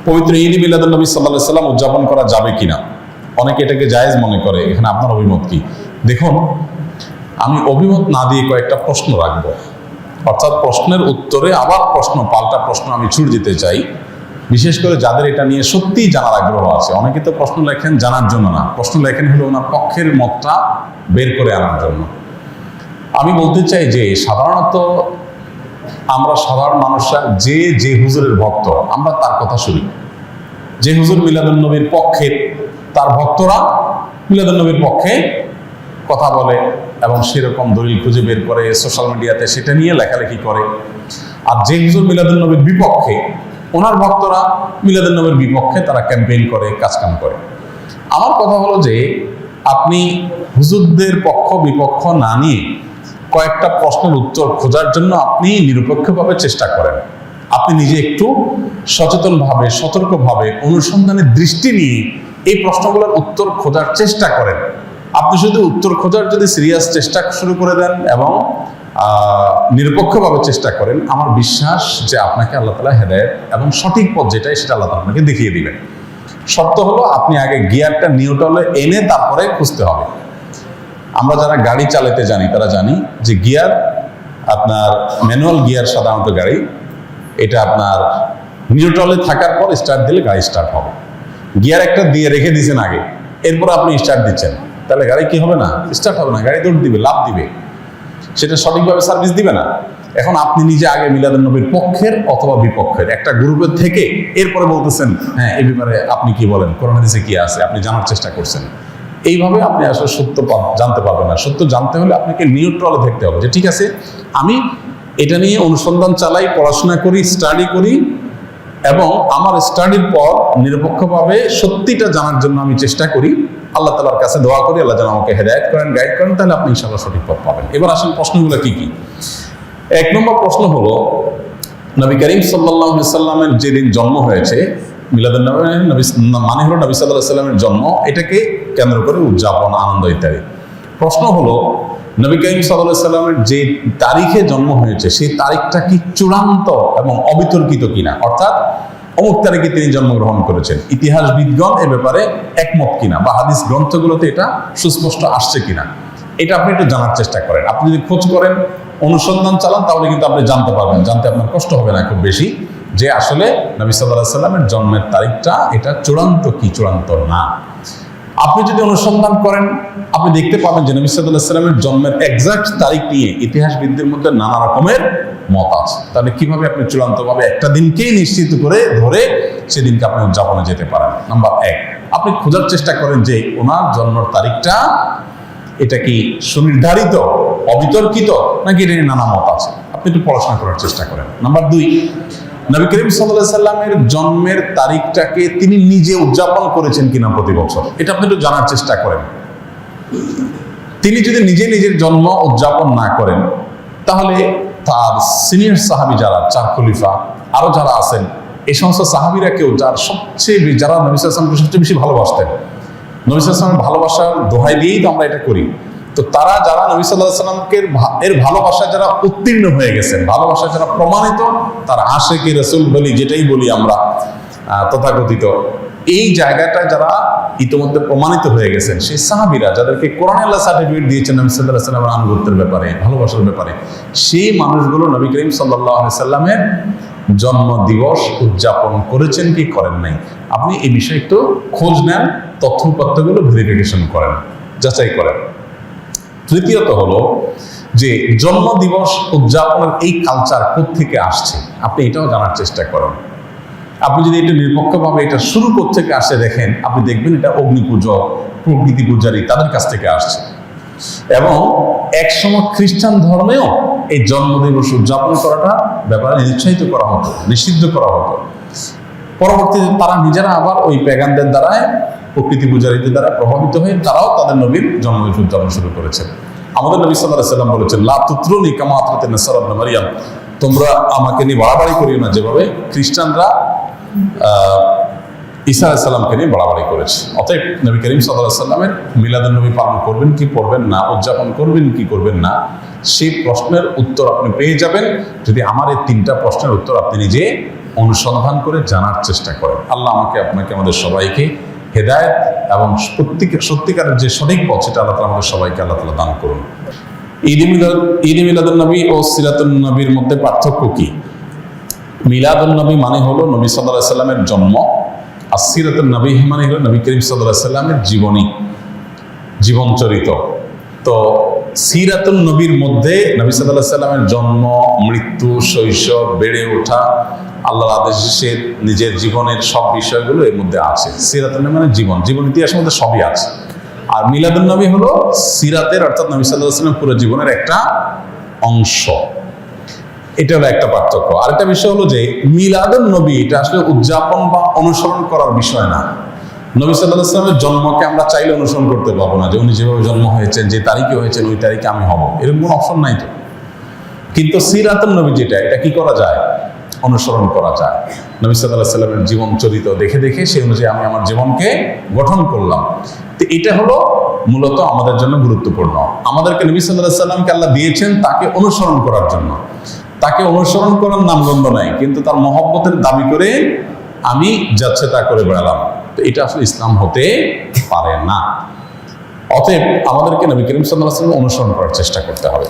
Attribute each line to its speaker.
Speaker 1: পবিত্র ঈদ মিলাদুন নবী সাল্লাল্লাহু আলাইহি সাল্লাম উদযাপন করা যাবে কিনা, অনেকে এটাকে জায়েজ মনে করে। এখানে আপনার অভিমত কি? দেখুন, আমি অভিমত না দিয়ে কয়েকটা প্রশ্ন রাখবো, অর্থাৎ প্রশ্নের উত্তরে আবার পাল্টা প্রশ্ন আমি ছুড়ে দিতে চাই, বিশেষ করে যাদের এটা নিয়ে সত্যিই জানার আগ্রহ আছে। অনেকে তো প্রশ্ন লেখেন জানার জন্য না, প্রশ্ন লেখেন হলো ওনার পক্ষের মতটা বের করে আনার জন্য। আমি বলতে চাই যে সাধারণত আমরা সাধারণ মানুষরা যে হুজুরের ভক্ত, আমরা তার কথা শুনি। যে হুজুর মিলাদুন নবীর পক্ষে, তার ভক্তরা মিলাদুন নবীর পক্ষে কথা বলে এবং সেরকম দলিল খুঁজে বের করে সোশ্যাল মিডিয়াতে সেটা নিয়ে লেখালেখি করে। আর যে হুজুর মিলাদুন নবীর বিপক্ষে, ওনার ভক্তরা মিলাদুন নবীর বিপক্ষে তারা ক্যাম্পেইন করে, কাজকাম করে। আমার কথা হলো যে আপনি হুজুরদের পক্ষ বিপক্ষ না নিয়ে কয়েকটা প্রশ্নের উত্তর খোঁজার জন্য আপনি নিরপেক্ষভাবে চেষ্টা করেন। আপনি নিজে একটু সচেতনভাবে, সতর্কভাবে, অনুসন্ধানের দৃষ্টি নিয়ে এই প্রশ্নগুলোর উত্তর খোঁজার চেষ্টা করেন। আপনি শুধু উত্তর খোঁজার যদি সিরিয়াস চেষ্টা শুরু করে দেন এবং নিরপেক্ষভাবে চেষ্টা করেন, আমার বিশ্বাস যে আপনাকে আল্লাহ তাআলা হেদায়েত এবং সঠিক পথ যেটাই সেটা আল্লাহ তাআলা আপনাকে দেখিয়ে দিবেন। শর্ত হলো আপনি আগে গিয়ারটা নিউট্রালে এনে তারপরে খুঁজতে হবে। আমরা যারা গাড়ি চালাতে জানি তারা জানি যে গিয়ার, আপনার ম্যানুয়াল গিয়ার সাধারণত গাড়ি, এটা আপনার নিউট্রালে থাকার পর স্টার্ট দিলে গাড়ি স্টার্ট হবে। গিয়ার একটা দিয়ে রেখে দিয়েছেন আগে, এরপর আপনি স্টার্ট দিচ্ছেন, তাহলে গাড়ি কি হবে না? স্টার্ট হবে না, গাড়ি দৌড় দিবে, লাফ দিবে, সেটা সঠিকভাবে সার্ভিস দিবে না। এখন আপনি নিজে আগে মিলাদুন নবীর পক্ষের অথবা বিপক্ষের একটা গ্রুপের থেকে এরপরে বলতেছেন হ্যাঁ এই ব্যাপারে আপনি কি বলেন, কোরআন হাদিসে কি আছে, আপনি জানার চেষ্টা করছেন। এইভাবে আপনি আসলে সত্য জানতে পারবেন না। সত্য জানতে হলে আপনাকে নিউট্রালে থাকতে হবে, যে ঠিক আছে আমি এটা নিয়ে অনুসন্ধান চালাই, পড়াশোনা করি, স্টাডি করি এবং আমার স্টাডির পর নিরপেক্ষভাবে সত্যিটা জানার জন্য আমি চেষ্টা করি। আল্লাহ তাআলার কাছে দোয়া করি আল্লাহ যেন আমাকে হেদায়েত করেন, গাইড করেন, তাহলে আপনি ইনশাআল্লাহ সঠিক পথ পাবেন। এবার আসেন প্রশ্নগুলো কি কি। এক নম্বর প্রশ্ন হলো, নবী করিম সাল্লাল্লাহু আলাইহি সাল্লামের যেদিন জন্ম হয়েছে, মিলাদুন নবী মানে হলো নবী সাল্লাল্লাহু আলাইহি সাল্লামের জন্ম, এটাকে কেন্দ্র করে উদযাপন, আনন্দ ইত্যাদি। প্রশ্ন হলো, নবী করিম সাল্লাল্লাহু আলাইহি সাল্লামের যে তারিখে জন্ম হয়েছে সেই তারিখটা কি চূড়ান্ত এবং অবিতর্কিত কিনা, অর্থাৎ অমুক তারিখে তিনি জন্মগ্রহণ করেছেন, ইতিহাসবিদগণ এ ব্যাপারে একমত কিনা বা হাদিস গ্রন্থগুলোতে এটা সুস্পষ্ট আসছে কিনা, এটা আপনি একটু জানার চেষ্টা করেন। আপনি যদি খোঁজ করেন, অনুসন্ধান চালান, তাহলে কিন্তু আপনি জানতে পারবেন, জানতে আপনার কষ্ট হবে না খুব বেশি, যে আসলে নবী সাল্লাল্লাহু আলাইহি সাল্লামের জন্মের তারিখটা এটা চূড়ান্ত কি চূড়ান্ত না। আপনি যদি অনুসন্ধান করেন, আপনি দেখতে পাবেন যে নবী সাল্লাল্লাহু আলাইহি সাল্লামের জন্মের এক্সাক্ট তারিখ নিয়ে ইতিহাসবিদদের মধ্যে নানা রকমের মত আছে। তাহলে কিভাবে আপনি চূড়ান্তভাবে একটা দিনকেই নিশ্চিত করে ধরে সেদিনকে আপনি উদযাপনে যেতে পারেন? নাম্বার এক, আপনি খোঁজার চেষ্টা করেন যে ওনার জন্মের তারিখটা এটা কি সুনির্ধারিত, অবিতর্কিত, নাকি এটা নানা মত আছে, আপনি একটু পড়াশোনা করার চেষ্টা করেন। নাম্বার দুই, নবী করিম সাল্লাল্লাহু আলাইহি সাল্লামের জন্মের তারিখটাকে তিনি নিজে উদযাপন করেছেন কিনা প্রতি বছর, এটা আপনি একটু জানার চেষ্টা করেন। তিনি যদি নিজের জন্ম উদযাপন না করেন, তাহলে তার সিনিয়র সাহাবী যারা, চার খলিফা আরো যারা আছেন, এই সমস্ত সাহাবীরা কেউ যারা যারা নবী সাল্লাল্লাহু আলাইহি সাল্লামকে সবচেয়ে বেশি ভালোবাসতেন, নবী সাল্লাল্লাহু আলাইহি সাল্লামের ভালোবাসার দোহাই দিয়েই তো আমরা এটা করি, তো তারা যারা নবী সাল্লাল্লাহু আলাইহি সাল্লামকে এর ভালোবাসায় যারা উত্তীর্ণ হয়ে গেছেন, ভালোবাসায় যারা প্রমাণিত, তারা আশিকে রাসূল বলি, যেটাই বলি আমরা তথাকথিত, এই জায়গাটা যারা ইতিমধ্যে প্রমাণিত হয়ে গেছেন, সেই সাহাবীরা যাদেরকে কোরআনে আল্লাহ সার্টিফিকেট দিয়েছেন নবী সাল্লাল্লাহু আলাইহি সাল্লামের আনুগত্যের ব্যাপারে, ভালোবাসার ব্যাপারে, সেই মানুষগুলো নবী করিম সাল্লাল্লাহু আলাইহি সাল্লামের জন্ম দিবস উদযাপন করেছেন কি করেন নাই, আপনি এই বিষয়ে একটু খোঁজ নেন, তথ্যপত্রগুলো ভেরিফিকেশন করেন, যাচাই করেন। তৃতীয়ত হলো যে জন্ম দিবস উদযাপনের এই কালচার কোত্থেকে আসছে, আপনি এটাও জানার চেষ্টা করেন। আপনি যদি এটা নিরপেক্ষভাবে এটা শুরু কোত্থেকে আসে দেখেন, আপনি দেখবেন এটা অগ্নি পূজক, প্রকৃতি পূজারী তাদের কাছ থেকে আসছে। এবং একসময় খ্রিস্টান ধর্মেও এই জন্মদিবস উদযাপন করাটা ব্যাপারে নিরুৎসাহিত করা হতো, নিষিদ্ধ করা হতো। পরবর্তীতে তারা নিজেরা আবার ওই প্যাগানদের দ্বারায়, প্রকৃতি পূজারীদের দ্বারা প্রভাবিত হয়ে তারাও তাদের নবীর জন্মদিবস উদযাপন শুরু করেছে। আমাদের নবী সাল্লাল্লাহু আলাইহি সাল্লাম বলেছেন, লা তুতরুনি কামা আতরাতিন নাসারা ইবনে মারইয়াম, তোমরা আমাকে নিয়ে বাড়াবাড়ি করিও না যেভাবে খ্রিস্টানরা ঈসা আলাইহিস সালামকে নিয়ে বাড়াবাড়ি করেছে। অতএব নবী করিম সাল্লাল্লাহু আলাইহি সাল্লামের মিলাদুন নবী পালন করবেন কি করবেন না, উদযাপন করবেন কি করবেন না, সেই প্রশ্নের উত্তর আপনি পেয়ে যাবেন যদি আমার এই তিনটা প্রশ্নের উত্তর আপনি নিজে অনুসন্ধান করে জানার চেষ্টা করেন। আল্লাহ আমাকে আপনাকে আমাদের সবাইকে হেদায়েত এবং সত্যিকারের যে সঠিক পথ সেটা আল্লাহ তাআলা আমাদের সবাইকে আল্লাহ তাআলা দান করুন। ঈদ মিলাদুন নবী ও সিরাতুন নবীর মধ্যে পার্থক্য কি? মিলাদুন নবী মানে হলো নবী সাল্লাল্লাহু আলাইহি সাল্লামের জন্ম, আর সিরাতুন নবী মানে হলো নবী করিম সাল্লাল্লাহু আলাইহি সাল্লামের জীবন চরিত। তো সিরাতুন নবীর মধ্যে নবী সাল্লাল্লাহু আলাইহি সাল্লামের জন্ম, মৃত্যু, শৈশব, বেড়ে ওঠা, আল্লাহর আদেশে নিজের জীবনের সব বিষয়গুলো এর মধ্যে আছে। সিরাতুন নবী মানে জীবন ইতিহাসের মধ্যে সবই আছে। আর মিলাদুন নবী হলো সিরাতের অর্থাৎ নবী সাল্লাল্লাহু আলাইহি সাল্লামের পুরো জীবনের একটা অংশ। এটা হলো একটা পার্থক্য। আরেকটা বিষয় হলো যে মিলাদুন নবী এটা আসলে উদযাপন বা অনুসরণ করার বিষয় না। নবী সাল্লাল্লাহু আলাইহি সাল্লামের জন্মকে আমরা চাইলে অনুসরণ করতে পারবো না, যে উনি যেভাবে জন্ম হয়েছেন, যে তারিখে হয়েছেন, ওই তারিখে আমি হব, এরকম কোনো অপশন নাই তো। কিন্তু সিরাতুন নবী যেটা, এটা কি করা যায়? অনুসরণ করা যায়। নবী সাল্লাল্লাহু আলাইহি সাল্লামের জীবন চরিত দেখে দেখে সেই অনুযায়ী আমি আমার জীবনকে গঠন করলাম। তো এটা হলো মূলত আমাদের জন্য গুরুত্বপূর্ণ। আমাদেরকে নবী সাল্লাল্লাহু আলাইহি সাল্লামকে আল্লাহ দিয়েছেন তাকে অনুসরণ করার জন্য। তাকে অনুসরণ করার নামগন্ধ নাই, কিন্তু তার মহব্বতের দাবি করে আমি যাচ্ছে তা করে বেড়ালাম, তো এটা আসলে ইসলাম হতে পারে না। অতএব আমাদেরকে নবী করিম সাল্লাল্লাহু আলাইহি ওয়াসাল্লাম অনুসরণ করার চেষ্টা করতে হবে।